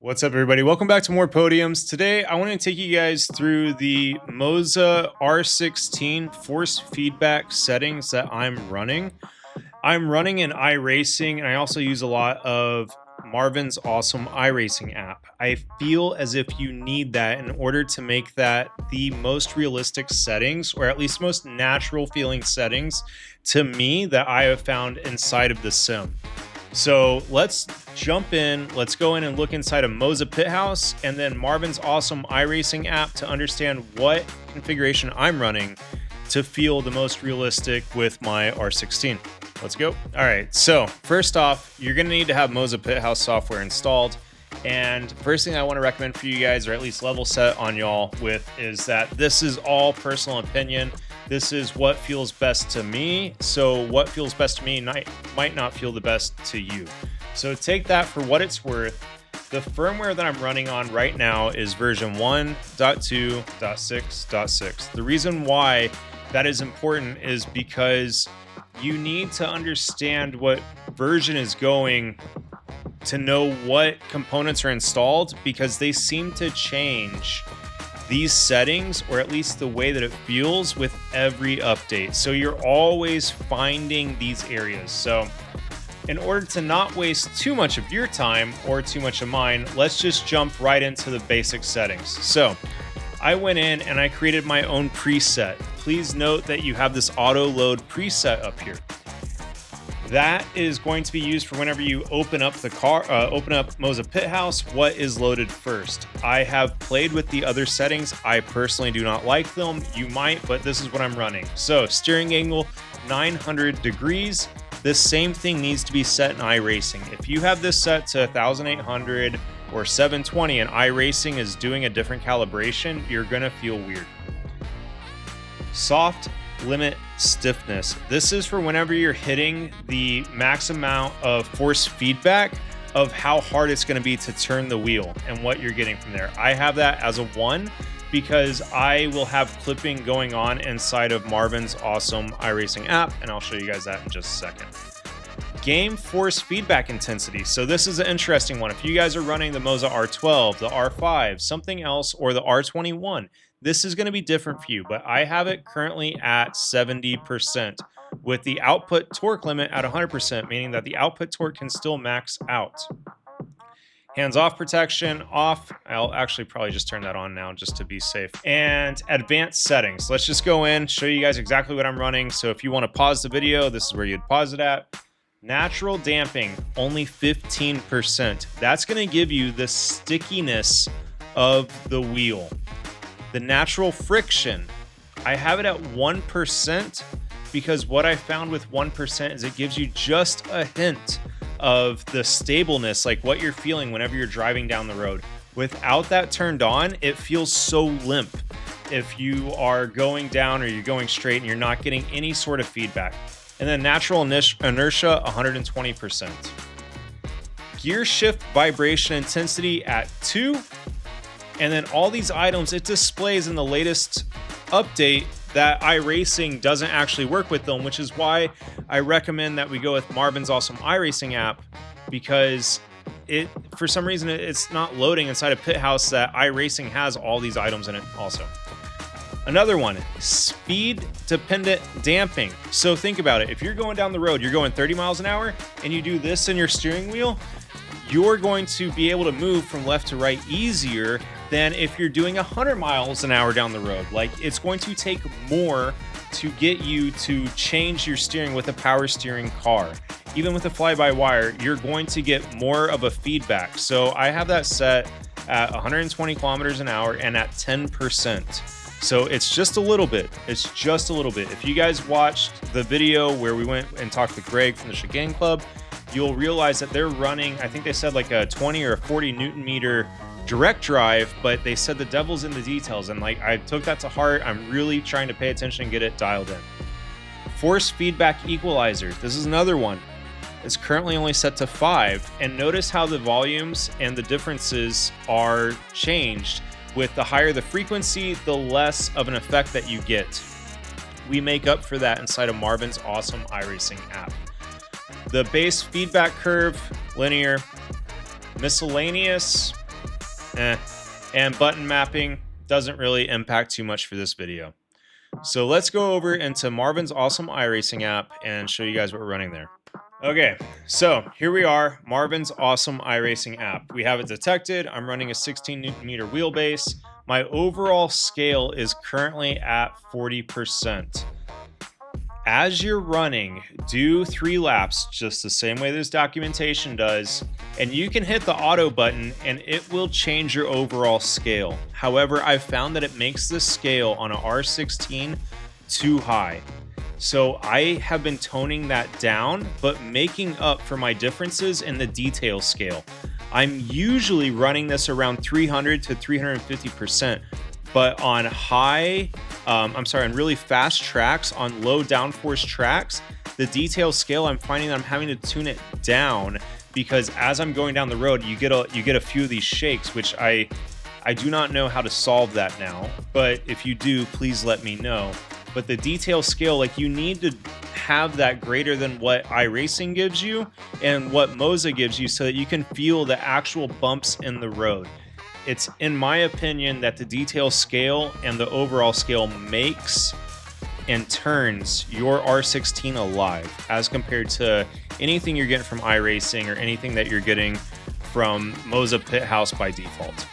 What's up, everybody? Welcome back to more podiums. Today, I want to take you guys through the MOZA R16 force feedback settings that I'm running. I'm running an iRacing, and I also use a lot of Marvins Awesome iRacing app. I feel as if you need that in order to make that the most realistic settings, or at least most natural feeling settings to me that I have found inside of the sim. So let's jump in. Let's go in and look inside of MOZA Pit House and then Marvin's Awesome iRacing app to understand what configuration I'm running to feel the most realistic with my R16. Let's go. All right, so first off, you're gonna need to have MOZA Pit House software installed. And first thing I want to recommend for you guys, or at least level set on y'all with, is that this is all personal opinion. This is what feels best to me. So what feels best to me might not feel the best to you. So take that for what it's worth. The firmware that I'm running on right now is version 1.2.6.6. The reason why that is important is because you need to understand what version is going to know what components are installed, because they seem to change these settings, or at least the way that it feels, with every update. So you're always finding these areas. So in order to not waste too much of your time or too much of mine, let's just jump right into the basic settings. So I went in and I created my own preset. Please note that you have this auto load preset up here. That is going to be used for whenever you open up the car, open up MOZA Pit House, what is loaded first. I have played with the other settings. I personally do not like them. You might, but this is what I'm running. So steering angle, 900 degrees. This same thing needs to be set in iRacing. If you have this set to 1800 or 720 and iRacing is doing a different calibration, you're gonna feel weird. Soft limit stiffness. This is for whenever you're hitting the max amount of force feedback of how hard it's going to be to turn the wheel and what you're getting from there. I have that as a 1 because I will have clipping going on inside of Marvin's Awesome iRacing app, and I'll show you guys that in just a second. Game force feedback intensity. So this is an interesting one. If you guys are running the MOZA R12, the R5, something else, or the R21, this is going to be different for you, but I have it currently at 70% with the output torque limit at 100%, meaning that the output torque can still max out. Hands-off protection off. I'll actually probably just turn that on now just to be safe. And advanced settings. Let's just go in, show you guys exactly what I'm running. So if you want to pause the video, this is where you'd pause it at. Natural damping, only 15%. That's going to give you the stickiness of the wheel. The natural friction, I have it at 1% because what I found with 1% is it gives you just a hint of the stableness, like what you're feeling whenever you're driving down the road. Without that turned on, it feels so limp if you are going down or you're going straight and you're not getting any sort of feedback. And then natural inertia, 120%. Gear shift vibration intensity at 2. And then all these items, it displays in the latest update that iRacing doesn't actually work with them, which is why I recommend that we go with Marvin's Awesome iRacing app, because for some reason, it's not loading inside of Pit House that iRacing has all these items in it also. Another one, speed-dependent damping. So think about it. If you're going down the road, you're going 30 miles an hour, and you do this in your steering wheel, you're going to be able to move from left to right easier than if you're doing 100 miles an hour down the road. Like, it's going to take more to get you to change your steering with a power steering car. Even with a fly-by-wire, you're going to get more of a feedback. So I have that set at 120 kilometers an hour and at 10%. So it's just a little bit. It's just a little bit. If you guys watched the video where we went and talked to Greg from the Chicane Club, you'll realize that they're running, I think they said like a 20 or a 40 Newton meter direct drive, but they said the devil's in the details. And like, I took that to heart. I'm really trying to pay attention and get it dialed in. Force feedback equalizer. This is another one. It's currently only set to 5. And notice how the volumes and the differences are changed. With the higher the frequency, the less of an effect that you get. We make up for that inside of Marvin's Awesome iRacing app. The base feedback curve, linear. Miscellaneous, And button mapping doesn't really impact too much for this video. So let's go over into Marvin's Awesome iRacing app and show you guys what we're running there. Okay, so here we are, Marvin's Awesome iRacing app. We have it detected. I'm running a 16 Newton meter wheelbase. My overall scale is currently at 40%. As you're running, do 3 laps just the same way this documentation does, and you can hit the auto button and it will change your overall scale. However, I've found that it makes the scale on an R16 too high. So I have been toning that down, but making up for my differences in the detail scale. I'm usually running this around 300 to 350%, but on on really fast tracks, on low downforce tracks, the detail scale, I'm finding that I'm having to tune it down because as I'm going down the road, you get a few of these shakes, which I do not know how to solve that now. But if you do, please let me know. But the detail scale, like, you need to have that greater than what iRacing gives you and what MOZA gives you so that you can feel the actual bumps in the road. It's, in my opinion, that the detail scale and the overall scale makes and turns your R16 alive as compared to anything you're getting from iRacing or anything that you're getting from MOZA Pit House by default.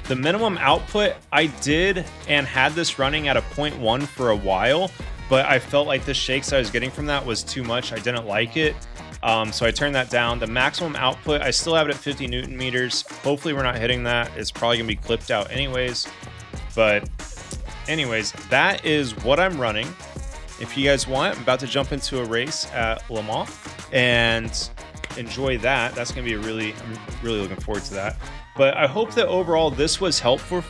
The minimum output, I did and had this running at a 0.1 for a while, but I felt like the shakes I was getting from that was too much. I didn't like it. So I turned that down. The maximum output, I still have it at 50 Newton meters. Hopefully we're not hitting that. It's probably gonna be clipped out anyways. But anyways, that is what I'm running. If you guys want, I'm about to jump into a race at Le Mans and enjoy that. That's gonna be I'm really looking forward to that. But I hope that overall this was helpful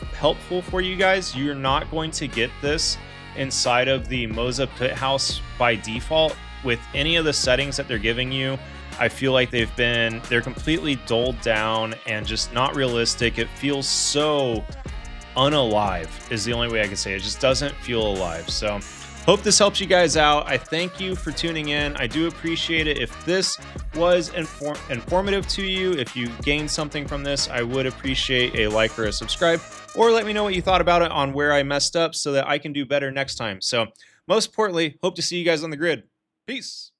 for you guys. You're not going to get this inside of the MOZA Pit House by default with any of the settings that they're giving you. I feel like they're completely dulled down and just not realistic. It feels so unalive is the only way I can say it. It just doesn't feel alive. So hope this helps you guys out. I thank you for tuning in. I do appreciate it. If this was informative to you, if you gained something from this, I would appreciate a like or a subscribe, or let me know what you thought about it on where I messed up so that I can do better next time. So most importantly, hope to see you guys on the grid. Peace.